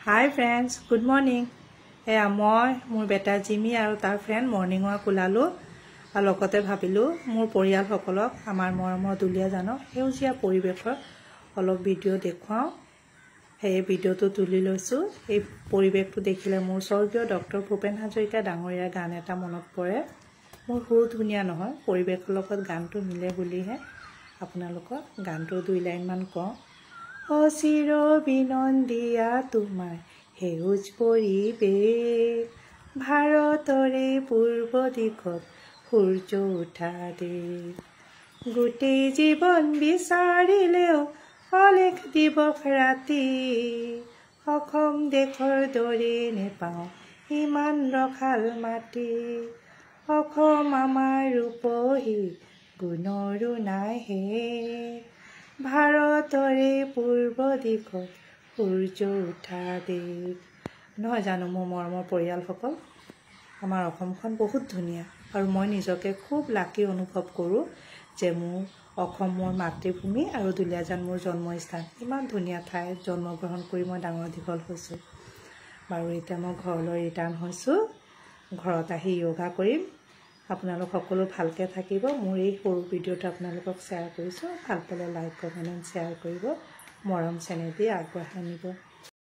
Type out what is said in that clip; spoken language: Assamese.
Hi friends, good morning. মই মোৰ বেটা জিমি আৰু তাৰ ফ্ৰেণ্ড মৰ্নিং ৱাক ওলালো আৰু লগতে ভাবিলো মোৰ পৰিয়াল সকলক আমাৰ মৰমৰ দুলীয়া জানক সেউজীয়া পৰিৱেশৰ অলপ ভিডিঅ' দেখুৱাও। সেই ভিডিঅ'টো তুলি লৈছো। এই পৰিৱেশটো দেখিলে মোৰ স্বৰ্গীয় ডক্টৰ ভূপেন হাজৰিকা ডাঙৰীয়াৰ গান এটা মনত পৰে। মোৰ সুৰ ধুনীয়া নহয়, পৰিৱেশৰ লগত গানটো মিলে বুলিহে আপোনালোকক গানটো 2 লাইন মান কওঁ। অচিৰ বিনন্দিয়া তোমাৰ সেউজ পৰিৱেশ, ভাৰতৰে পূৰ্ব দিশত সূৰ্য উঠা দেশ। গোটেই জীৱন বিচাৰিলেও অলেখ দিৱস ৰাতি, অসম দেশৰ দৰে নেপাওঁ ইমান ৰসাল মাটি। অসম আমাৰ ৰূপহী গুণৰো নাই শেষ, ভাৰতৰে পূৰ্ব দিশত সূৰ্য উঠা দেশ। নহয় জানো মোৰ মৰমৰ পৰিয়ালসকল, আমাৰ অসমখন বহুত ধুনীয়া আৰু মই নিজকে খুব লাকি অনুভৱ কৰোঁ যে মোৰ অসম মোৰ মাতৃভূমি আৰু দুলীয়াজান মোৰ জন্মস্থান। ইমান ধুনীয়া ঠাইত জন্মগ্ৰহণ কৰি মই ডাঙৰ দীঘল হৈছোঁ। বাৰু এতিয়া মই ঘৰলৈ ৰিটাৰ্ণ হৈছোঁ। ঘৰত আহি য়োগা কৰিম। আপোনালোক সকলো ভালকৈ থাকিব। মোৰ এই সৰু ভিডিঅ'টো আপোনালোকক শ্বেয়াৰ কৰিছোঁ। ভাল পালে লাইক, কমেণ্ট, শ্বেয়াৰ কৰিব। মৰম চেনেহ দি আগবঢ়াই নিব।